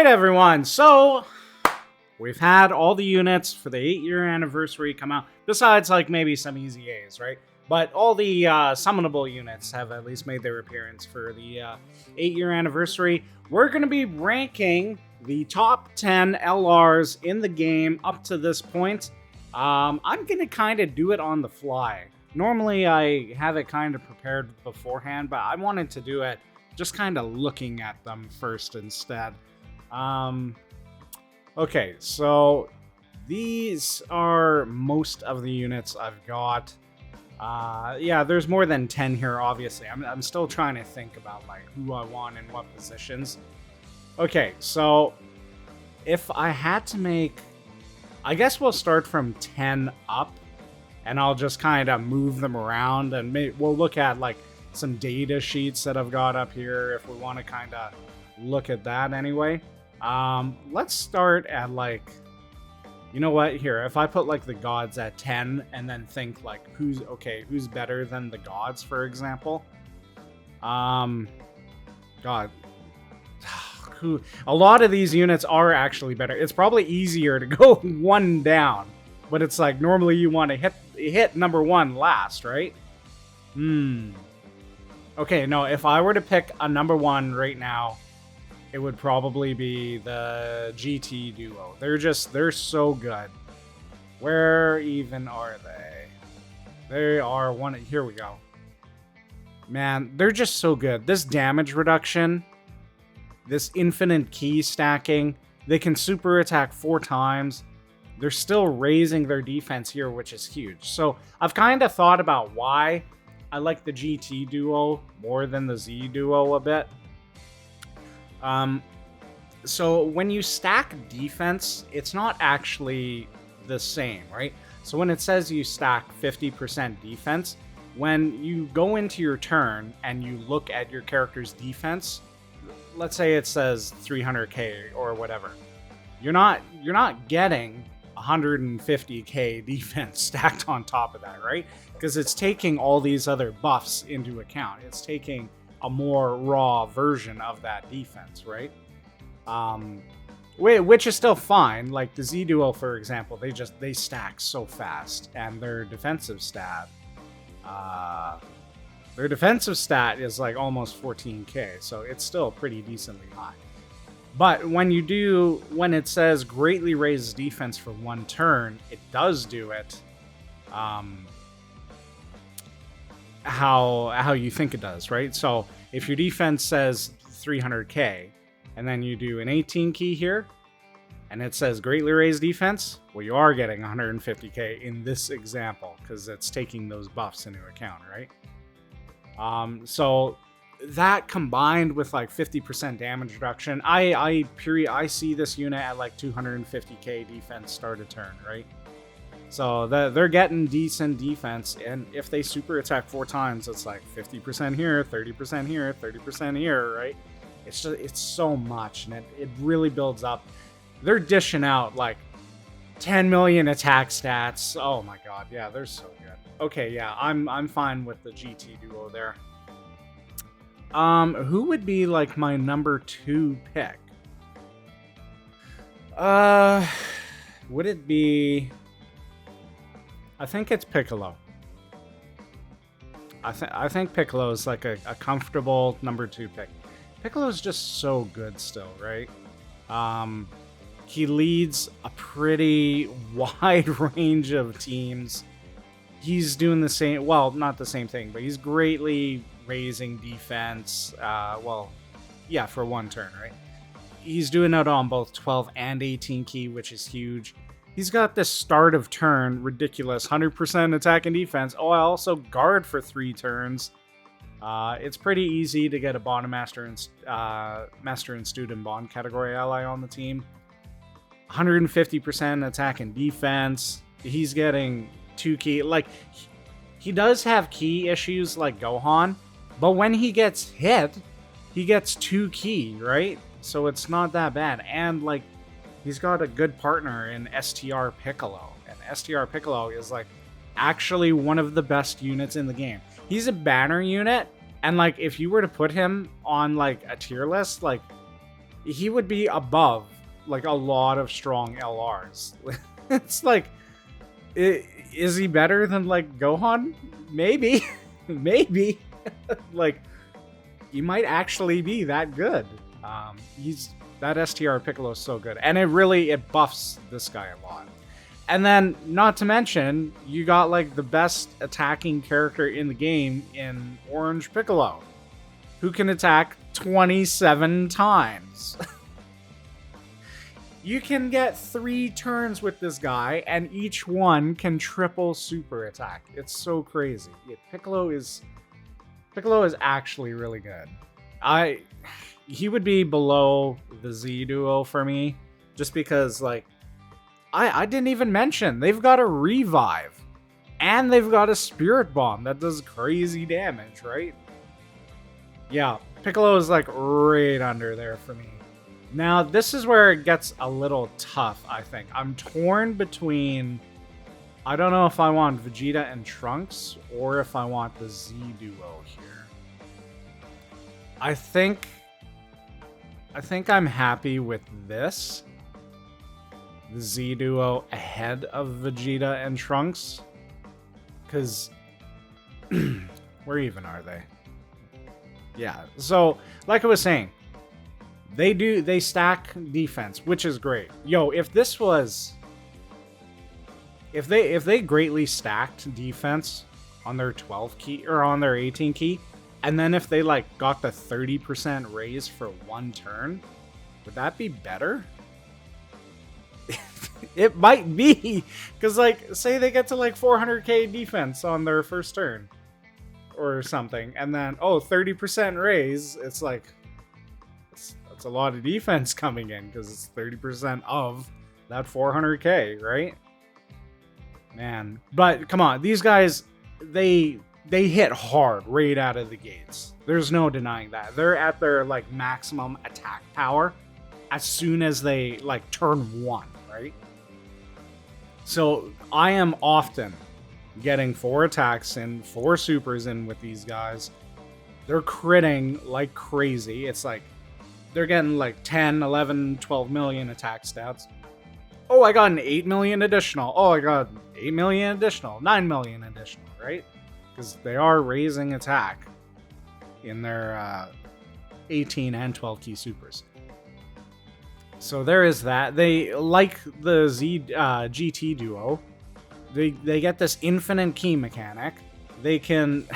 right, everyone. So we've had all the units for the 8-year anniversary come out, besides like maybe some easy A's, right? But all the summonable units have at least made their appearance for the 8-year anniversary. We're going to be ranking the top 10 LRs in the game up to this point. I'm going to kind of do it on the fly. Normally, I have it kind of prepared beforehand, but I wanted to do it just kind of looking at them first instead. Okay, so these are most of the units I've got. Yeah, there's more than 10 here, obviously. I'm still trying to think about like who I want in what positions. Okay, so if I had to make, I guess we'll start from 10 up, and I'll just kind of move them around, and we'll look at like some data sheets that I've got up here if we want to kind of look at that anyway. Let's start at like, you know what, here, if I put like the gods at 10 and then think like who's better than the gods, for example. God, a lot of these units are actually better. It's probably easier to go one down, but it's like normally you want to hit number one last, right? Okay, no, if I were to pick a number one right now, it would probably be the GT duo. They're so good. Where even are they? They are one. Here we go. Man, they're just so good. This damage reduction, this infinite key stacking, they can super attack 4 times. They're still raising their defense here, which is huge. So I've kind of thought about why I like the GT duo more than the Z duo a bit. So when you stack defense, it's not actually the same, right? So when it says you stack 50% defense, when you go into your turn and you look at your character's defense, let's say it says 300k or whatever, you're not getting 150k defense stacked on top of that, right? Because it's taking all these other buffs into account. It's taking a more raw version of that defense, right? Which is still fine. Like the Z duo, for example, they stack so fast, and their defensive stat is like almost 14k, so it's still pretty decently high. But when it says greatly raises defense for 1 turn, it does do it how you think it does, right? So if your defense says 300k, and then you do an 18 key here, and it says greatly raised defense, well, you are getting 150k in this example, because it's taking those buffs into account, right? So that combined with like 50% damage reduction, I see this unit at like 250k defense start a turn, right? So they're getting decent defense, and if they super attack 4 times, it's like 50% here, 30% here, 30% here, right? It's so much, and it really builds up. They're dishing out like 10 million attack stats. Oh my god, yeah, they're so good. Okay, yeah, I'm fine with the GT duo there. Who would be like my number 2 pick? Would it be? I think it's Piccolo. I think Piccolo is like a comfortable number 2 pick. Piccolo's just so good still, right? He leads a pretty wide range of teams. He's doing the same, well, not the same thing, but he's greatly raising defense. For 1 turn, right? He's doing it on both 12 and 18 key, which is huge. He's got this start of turn, ridiculous, 100% attack and defense. Oh, I also guard for 3 turns. It's pretty easy to get a Bond Master and Student Bond category ally on the team. 150% attack and defense. He's getting 2 key. Like, he does have key issues like Gohan, but when he gets hit, he gets 2 key, right? So it's not that bad. And like, he's got a good partner in STR Piccolo, and STR Piccolo is like actually one of the best units in the game. He's a banner unit, and like if you were to put him on like a tier list, like he would be above like a lot of strong LRs. It's like, is he better than like Gohan? Maybe, maybe. Like, he might actually be that good. He's that STR Piccolo is so good, and it buffs this guy a lot. And then, not to mention, you got like the best attacking character in the game in Orange Piccolo, who can attack 27 times. You can get 3 turns with this guy, and each one can triple super attack. It's so crazy. Yeah, Piccolo is actually really good. He would be below the Z duo for me, just because like I didn't even mention they've got a revive, and they've got a spirit bomb that does crazy damage, right? Yeah, Piccolo is like right under there for me. Now, this is where it gets a little tough, I think. I'm torn between... I don't know if I want Vegeta and Trunks, or if I want the Z duo here. I think I'm happy with this. The Z duo ahead of Vegeta and Trunks. Because... where even are they? Yeah, so, like I was saying, they stack defense, which is great. Yo, if this was... If they greatly stacked defense on their 12 key, or on their 18 key, and then if they, like, got the 30% raise for 1 turn, would that be better? It might be, because, like, say they get to, like, 400k defense on their first turn, or something, and then, oh, 30% raise, it's like, it's a lot of defense coming in, because it's 30% of that 400k, right? Man, but come on, these guys, they hit hard right out of the gates. There's no denying that. They're at their, like, maximum attack power as soon as they, like, turn 1, right? So I am often getting 4 attacks and 4 supers in with these guys. They're critting like crazy. It's like they're getting like 10, 11, 12 million attack stats. Oh, I got an 8 million additional. Oh, I got 8 million additional, 9 million additional, right? Because they are raising attack in their 18 and 12 key supers. So there is that. They, like the GT duo, they get this infinite key mechanic. They can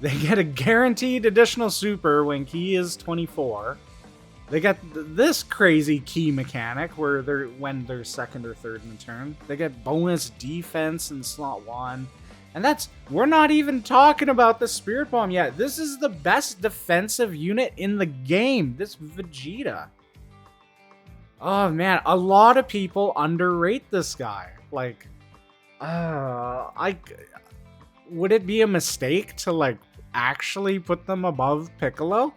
they get a guaranteed additional super when key is 24. They get this crazy key mechanic where when they're second or third in the turn. They get bonus defense in slot 1. And we're not even talking about the Spirit Bomb yet. This is the best defensive unit in the game. This Vegeta. Oh man, a lot of people underrate this guy. Like, would it be a mistake to, like, actually put them above Piccolo?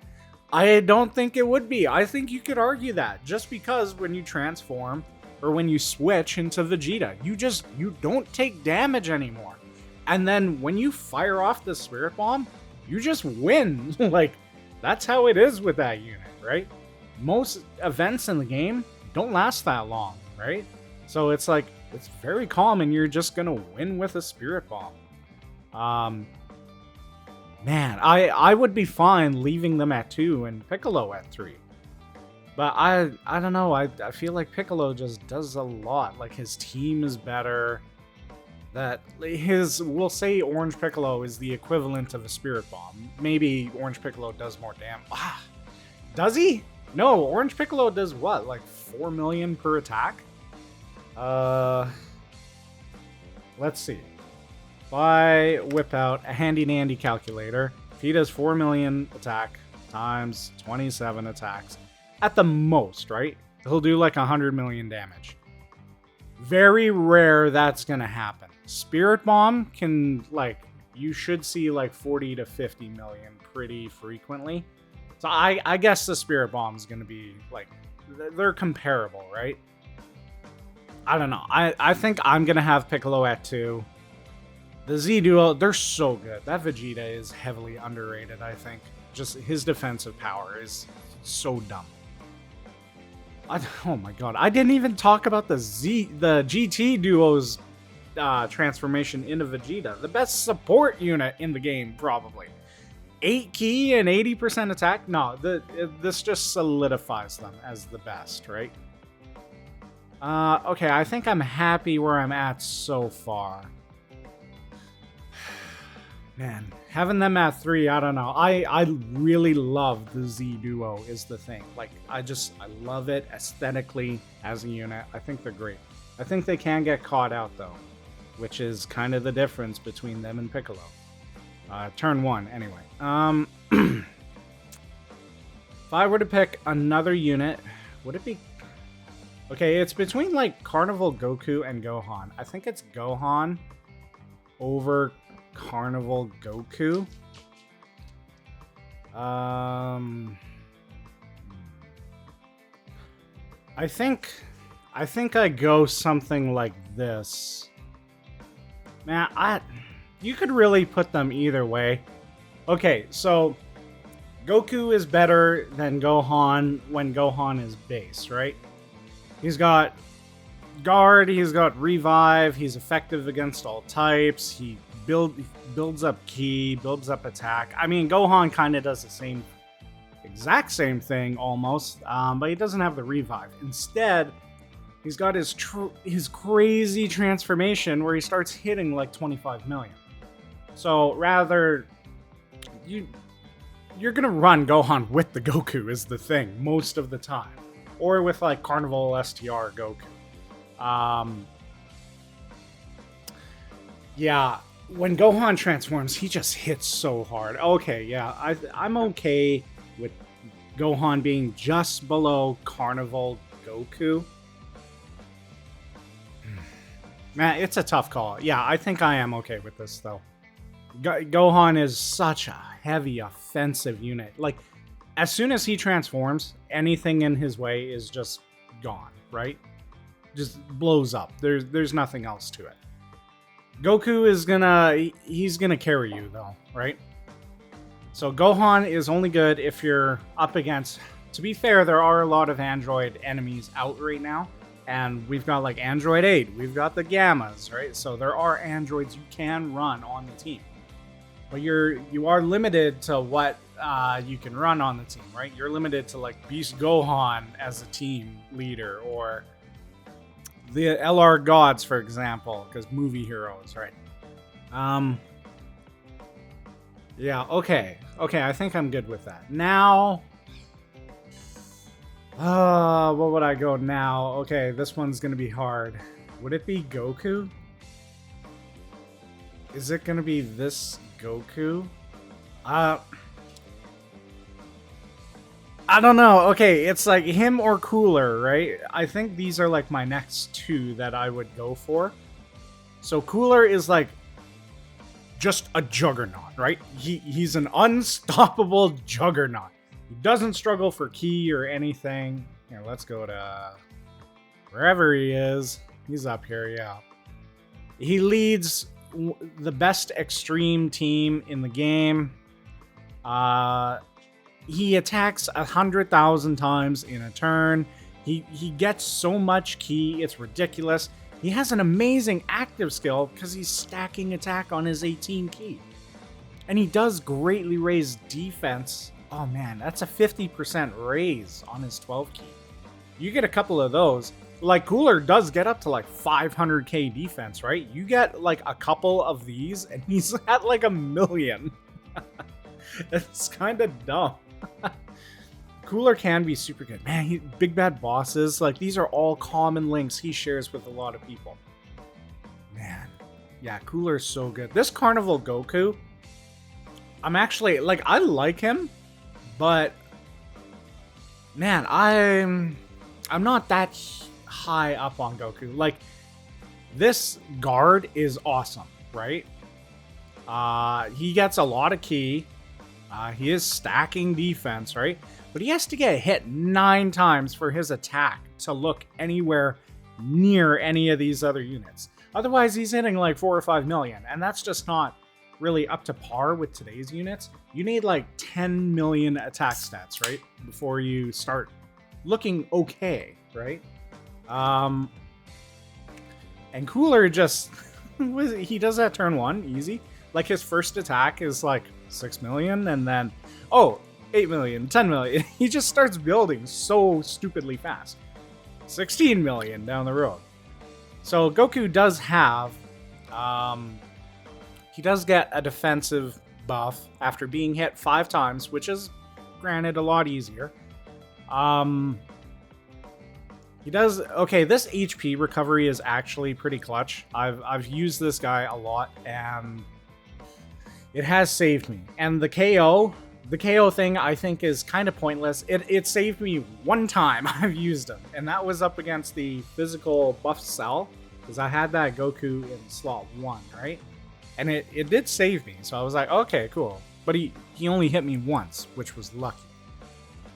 I don't think it would be. I think you could argue that, just because when you transform or when you switch into Vegeta, you don't take damage anymore. And then when you fire off the Spirit Bomb, you just win. Like, that's how it is with that unit, right? Most events in the game don't last that long, right? So it's like, it's very common you're just gonna win with a Spirit Bomb. Man, I would be fine leaving them at 2 and Piccolo at 3. But I don't know, I feel like Piccolo just does a lot. Like, his team is better. We'll say Orange Piccolo is the equivalent of a Spirit Bomb. Maybe Orange Piccolo does more damage. Does he? No, Orange Piccolo does what? Like 4 million per attack? Let's see. If I whip out a handy-dandy calculator, if he does 4 million attack times 27 attacks, at the most, right? He'll do like 100 million damage. Very rare that's gonna happen. Spirit Bomb can, like, you should see like 40 to 50 million pretty frequently. So I guess the Spirit Bomb is gonna be, like, they're comparable, right? I don't know. I think I'm gonna have Piccolo at 2. The Z duo, they're so good. That Vegeta is heavily underrated, I think. Just his defensive power is so dumb. Oh my god, I didn't even talk about the GT duo's transformation into Vegeta. The best support unit in the game, probably. 8 key and 80% attack? No, this just solidifies them as the best, right? Okay, I think I'm happy where I'm at so far. Man, having them at 3, I don't know. I really love the Z Duo is the thing. Like, I love it aesthetically as a unit. I think they're great. I think they can get caught out, though, which is kind of the difference between them and Piccolo. Turn 1, anyway. If I were to pick another unit, would it be... Okay, it's between, like, Carnival Goku and Gohan. I think it's Gohan over Carnival Goku. I think I go something like this. Man, you could really put them either way. Okay, so Goku is better than Gohan when Gohan is base, right? He's got guard, he's got revive, he's effective against all types, he builds up ki, builds up attack. I mean, Gohan kind of does the exact same thing almost, but he doesn't have the revive. Instead, he's got his crazy transformation where he starts hitting like 25 million. So rather, you're gonna run Gohan with the Goku is the thing most of the time, or with like Carnival STR Goku. Yeah, when Gohan transforms, he just hits so hard. Okay, yeah, I'm okay with Gohan being just below Carnival Goku. Man, it's a tough call. Yeah, I think I am okay with this, though. Gohan is such a heavy offensive unit. Like, as soon as he transforms, anything in his way is just gone, right? Just blows up. There's nothing else to it. Goku is he's gonna carry you, though, right? So Gohan is only good if you're up against... To be fair, there are a lot of Android enemies out right now. And we've got like Android 8, we've got the Gammas, right? So there are androids you can run on the team. But you are limited to what you can run on the team, right? You're limited to like Beast Gohan as a team leader, or the LR Gods, for example, because movie heroes, right? Yeah, okay. Okay, I think I'm good with that. Now... what would I go now? Okay, this one's gonna be hard. Would it be Goku? Is it gonna be this Goku? I don't know. Okay, it's like him or Cooler, right? I think these are like my next two that I would go for. So Cooler is like just a juggernaut, right? He's an unstoppable juggernaut. He doesn't struggle for ki or anything. Here, let's go to wherever he is. He's up here, yeah. He leads the best extreme team in the game. He attacks 100,000 times in a turn. He gets so much ki, it's ridiculous. He has an amazing active skill because he's stacking attack on his 18 ki. And he does greatly raise defense. Oh man, that's a 50% raise on his 12 key. You get a couple of those. Like, Cooler does get up to like 500k defense, right? You get like a couple of these and he's at like 1 million. It's kind of dumb. Cooler can be super good. Man, big bad bosses, like these are all common links he shares with a lot of people. Man, yeah, Cooler's so good. This Carnival Goku, I'm actually, like, I like him. But, man, I'm not that high up on Goku. Like, this guard is awesome, right? He gets a lot of ki. He is stacking defense, right? But he has to get hit 9 times for his attack to look anywhere near any of these other units. Otherwise, he's hitting like 4 or 5 million, and that's just not really up to par with today's units. You need like 10 million attack stats, right? Before you start looking okay. right? And Cooler just he does that turn 1 easy. Like his first attack is like 6 million, and then 8 million, 10 million. He just starts building so stupidly fast. 16 million down the road. So Goku does have he does get a defensive buff after being hit 5 times, which is granted a lot easier. He does okay. This HP recovery is actually pretty clutch. I've used this guy a lot, and it has saved me. And the KO thing I think is kind of pointless. It saved me one time I've used him, and that was up against the physical buff cell, because I had that Goku in slot 1, right? And it did save me, so I was like, okay, cool. But he only hit me once, which was lucky.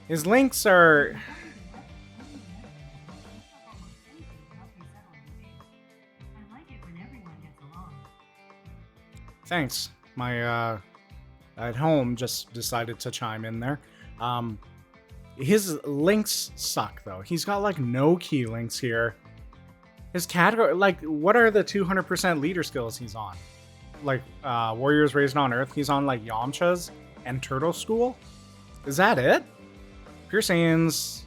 His links are... Thanks. My at home just decided to chime in there. His links suck though. He's got like no key links here. His category, like, what are the 200% leader skills he's on? Like Warriors Raised on Earth. He's on like Yamcha's and Turtle School. Is that it? Pure Saiyans.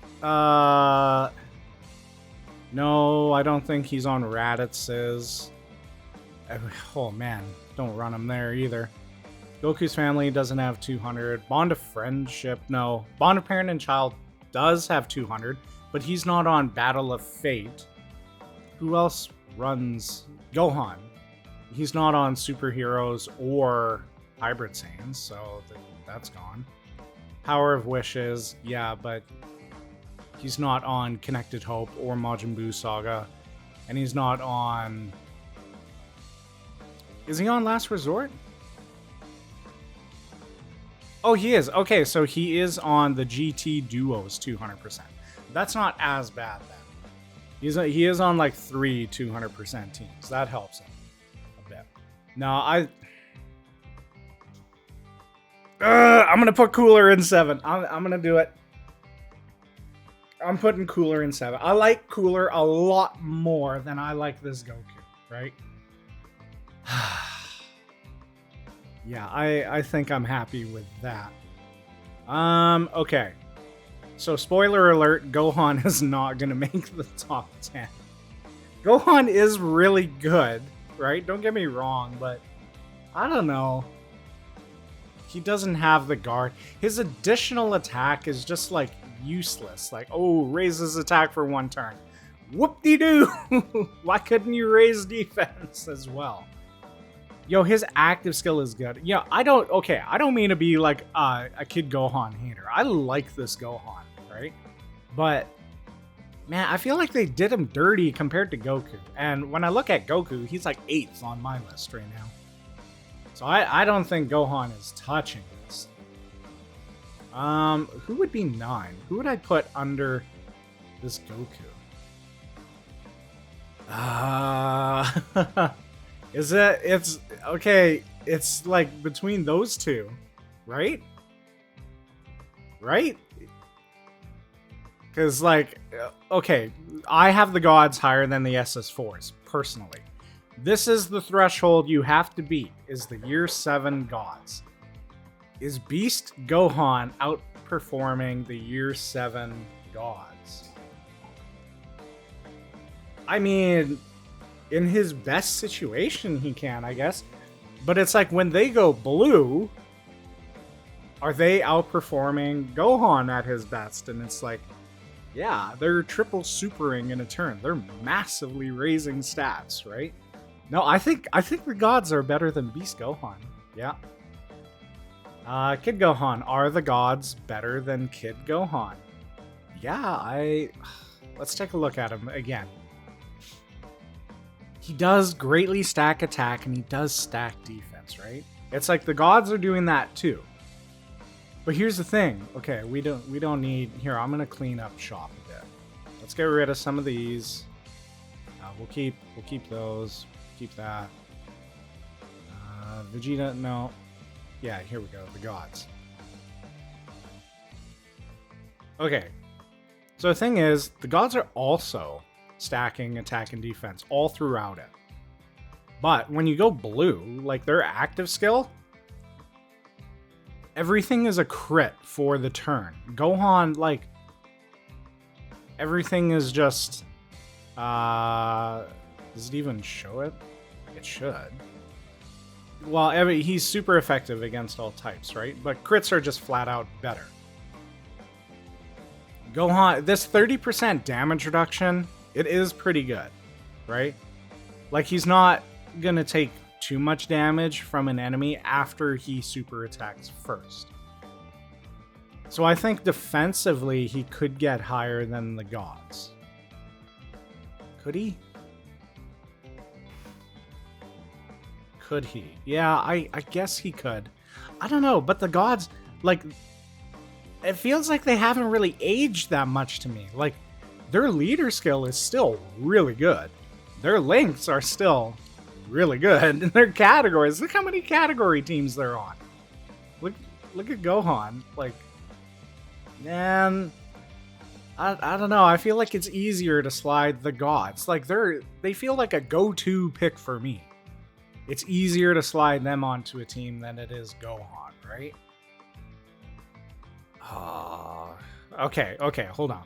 No, I don't think he's on Raditz's. Oh man, don't run him there either. Goku's family doesn't have 200. Bond of Friendship, no. Bond of Parent and Child does have 200, but he's not on Battle of Fate. Who else runs? Gohan. He's not on Superheroes or Hybrid Saiyans, so that's gone. Power of Wishes, yeah, but he's not on Connected Hope or Majin Buu Saga, and he's not on... Is he on Last Resort? Oh, he is. Okay, so he is on the GT Duos 200%. That's not as bad then. He is on like 3 200% teams. That helps him a bit. No, I'm gonna put Cooler in 7. I'm gonna do it. I'm putting Cooler in 7. I like Cooler a lot more than I like this Goku, right? Yeah, I think I'm happy with that. Okay. So, spoiler alert, Gohan is not going to make the top 10. Gohan is really good, right? Don't get me wrong, but I don't know. He doesn't have the guard. His additional attack is just, like, useless. Like, oh, raise his attack for 1 turn. Whoop-de-doo! Why couldn't you raise defense as well? Yo, his active skill is good. Yeah, I don't mean to be like a Kid Gohan hater. I like this Gohan, right? But, man, I feel like they did him dirty compared to Goku. And when I look at Goku, he's like 8th on my list right now. So I don't think Gohan is touching this. Who would be 9? Who would I put under this Goku? It's okay, it's like between those two, right? Right? Because, like, okay, I have the gods higher than the SS4s, personally. This is the threshold you have to beat, is the Year 7 gods. Is Beast Gohan outperforming the Year 7 gods? I mean... in his best situation, he can, I guess. But it's like, when they go blue, are they outperforming Gohan at his best? And it's like, yeah, they're triple supering in a turn. They're massively raising stats, right? No, I think the gods are better than Beast Gohan. Yeah. Kid Gohan, are the gods better than Kid Gohan? Yeah, let's take a look at him again. He does greatly stack attack, and he does stack defense, right? It's like the gods are doing that too. But here's the thing. Okay, we don't need... Here, I'm gonna clean up shop a bit. Let's get rid of some of these. We'll keep those. Keep that. Vegeta, no. Yeah, here we go. The gods. Okay. So the thing is, the gods are also stacking attack and defense all throughout it. But when you go blue, like their active skill, everything is a crit for the turn. Gohan, like, everything is just, does it even show it? It should. Well, he's super effective against all types, right? But crits are just flat out better. Gohan, this 30% damage reduction, it is pretty good, right? Like, he's not gonna take too much damage from an enemy after he super attacks first. So I think defensively he could get higher than the gods. Could he? Could he? Yeah, I guess he could. I don't know, but the gods, like, it feels like they haven't really aged that much to me. Like, their leader skill is still really good. Their links are still really good. And their categories, look how many category teams they're on. Look at Gohan. Like, man, I don't know. I feel like it's easier to slide the gods. Like, they feel like a go-to pick for me. It's easier to slide them onto a team than it is Gohan, right? Okay, hold on.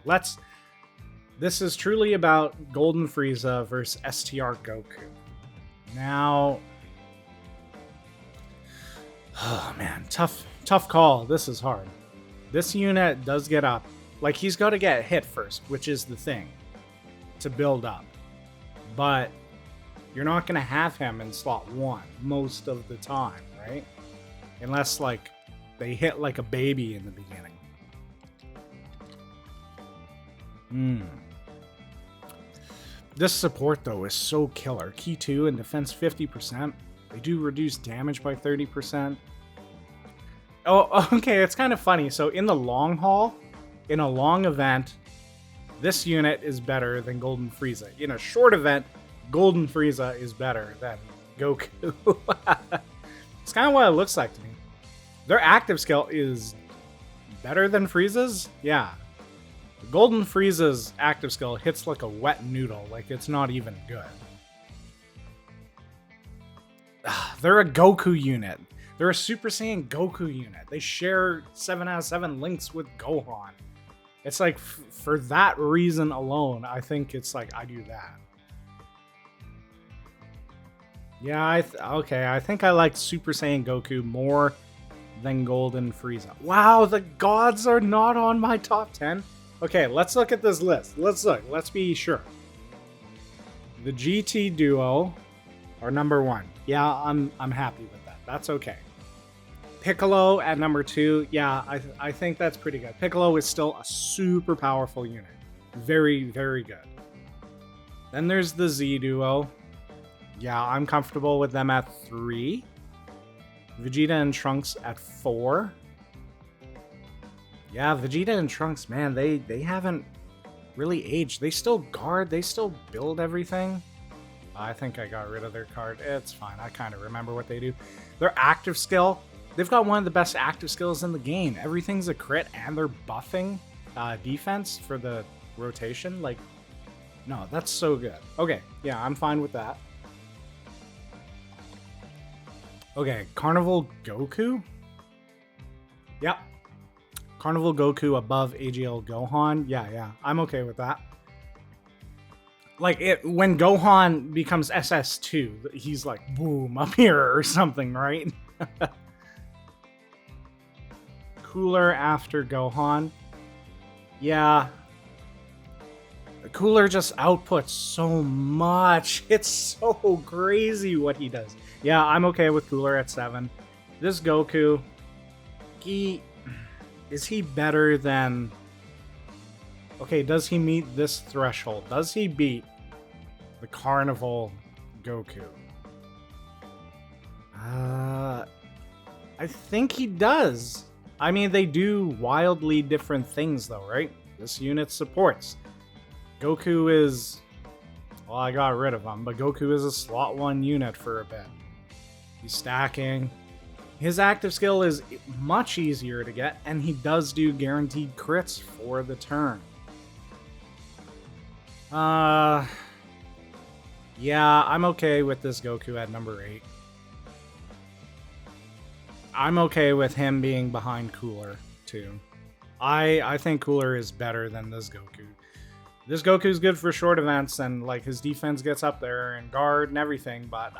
This is truly about Golden Frieza versus STR Goku. Now, oh man, tough call. This is hard. This unit does get up. Like, he's got to get hit first, which is the thing, to build up. But you're not going to have him in slot 1 most of the time, right? Unless, like, they hit like a baby in the beginning. This support, though, is so killer. Key 2 and defense 50%. They do reduce damage by 30%. Oh, okay, it's kind of funny. So in the long haul, in a long event, this unit is better than Golden Frieza. In a short event, Golden Frieza is better than Goku. It's kind of what it looks like to me. Their active skill is better than Frieza's? Yeah. Golden Frieza's active skill hits like a wet noodle. Like, it's not even good. They're a Goku unit. They're a Super Saiyan Goku unit. They share 7 out of 7 links with Gohan. It's like, for that reason alone, I think it's like, I do that. Yeah, okay, I think I like Super Saiyan Goku more than Golden Frieza. Wow, the gods are not on my top 10. Okay, let's look at this list. Let's be sure. The GT duo are number 1. Yeah, I'm happy with that. That's okay. Piccolo at number 2. Yeah, I think that's pretty good. Piccolo is still a super powerful unit. Very, very good. Then there's the Z duo. Yeah, I'm comfortable with them at 3. Vegeta and Trunks at 4. Yeah, Vegeta and Trunks, man, they haven't really aged. They still guard, they still build everything. I think I got rid of their card. It's fine, I kind of remember what they do. Their active skill, they've got one of the best active skills in the game. Everything's a crit, and they're buffing defense for the rotation. Like, no, that's so good. Okay, yeah, I'm fine with that. Okay, Carnival Goku? Yep. Carnival Goku above AGL Gohan. Yeah, I'm okay with that. Like, when Gohan becomes SS2, he's like, boom, up here or something, right? Cooler after Gohan. Yeah. Cooler just outputs so much. It's so crazy what he does. Yeah, I'm okay with Cooler at 7. This Goku, is he better than... Okay, does he meet this threshold? Does he beat the Carnival Goku? I think he does. I mean, they do wildly different things, though, right? This unit supports. Goku is... Well, I got rid of him, but Goku is a slot 1 unit for a bit. He's stacking. His active skill is much easier to get, and he does do guaranteed crits for the turn. Yeah, I'm okay with this Goku at number 8. I'm okay with him being behind Cooler, too. I think Cooler is better than this Goku. This Goku's good for short events, and like his defense gets up there and guard and everything, but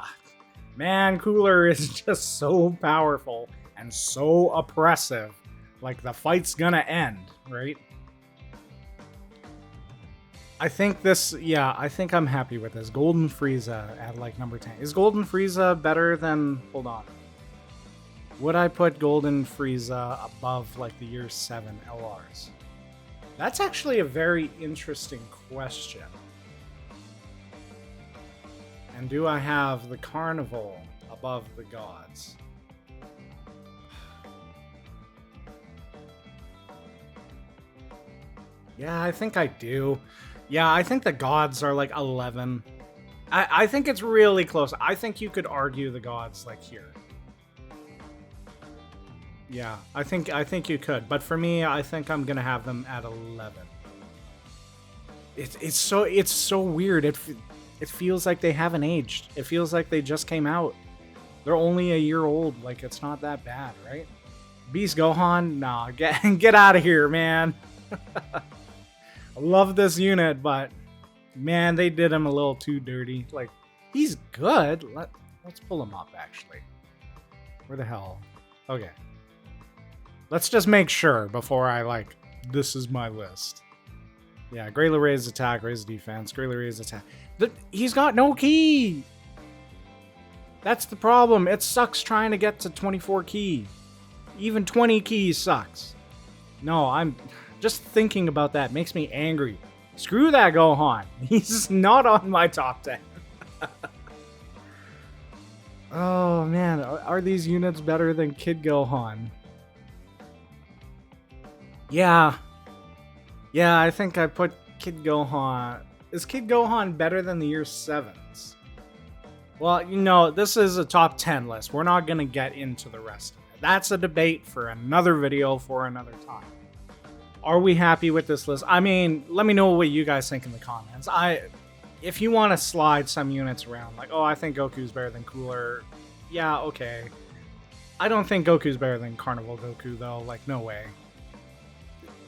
man, Cooler is just so powerful and so oppressive. Like the fight's gonna end, right? I think this, yeah, I think I'm happy with this. Golden Frieza at like number 10. Is Golden Frieza better than, hold on. Would I put Golden Frieza above like the year 7 LRs? That's actually a very interesting question. And do I have the Carnival above the gods? Yeah, I think I do. Yeah, I think the gods are like 11. I think it's really close. I think you could argue the gods like here. Yeah, I think you could, but for me, I think I'm gonna have them at 11. It's so weird. It feels like they haven't aged. It feels like they just came out. They're only a year old. Like it's not that bad, right? Beast Gohan, nah, get out of here, man. I love this unit, but man, they did him a little too dirty. Like he's good. Let's pull him up actually. Where the hell? Okay. Let's just make sure before I, like, this is my list. Yeah, greatly raised attack, raised defense, greatly raised attack. He's got no ki! That's the problem. It sucks trying to get to 24 ki. Even 20 ki sucks. No, I'm just thinking about that makes me angry. Screw that Gohan. He's not on my top 10. Oh, man. Are these units better than Kid Gohan? Yeah, I think I put Kid Gohan. Is Kid Gohan better than the year 7s? Well, you know, this is a top 10 list. We're not going to get into the rest of it. That's a debate for another video for another time. Are we happy with this list? I mean, let me know what you guys think in the comments. If you want to slide some units around, like, oh, I think Goku's better than Cooler. Yeah, okay. I don't think Goku's better than Carnival Goku, though. Like, no way.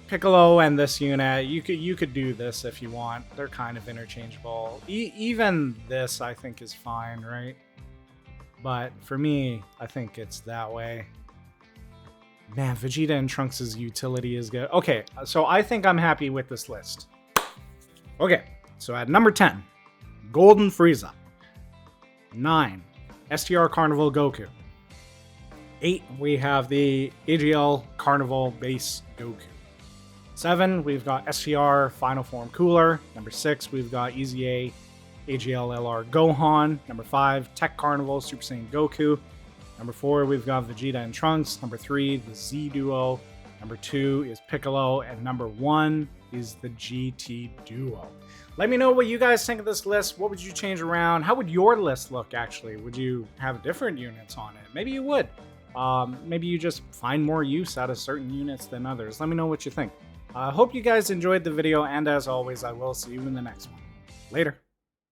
Piccolo and this unit, you could do this if you want. They're kind of interchangeable. Even this, I think, is fine, right? But for me, I think it's that way. Man, Vegeta and Trunks' utility is good. Okay, so I think I'm happy with this list. Okay, so at number 10, Golden Frieza. 9, STR Carnival Goku. 8, we have the AGL Carnival Base Goku. 7, we've got STR Final Form Cooler. Number 6, we've got EZA AGL LR Gohan. Number 5, Tech Carnival Super Saiyan Goku. Number 4, we've got Vegeta and Trunks. Number 3, the Z Duo. Number 2 is Piccolo. And number 1 is the GT Duo. Let me know what you guys think of this list. What would you change around? How would your list look, actually? Would you have different units on it? Maybe you would. Maybe you just find more use out of certain units than others. Let me know what you think. I hope you guys enjoyed the video, and as always, I will see you in the next one. Later.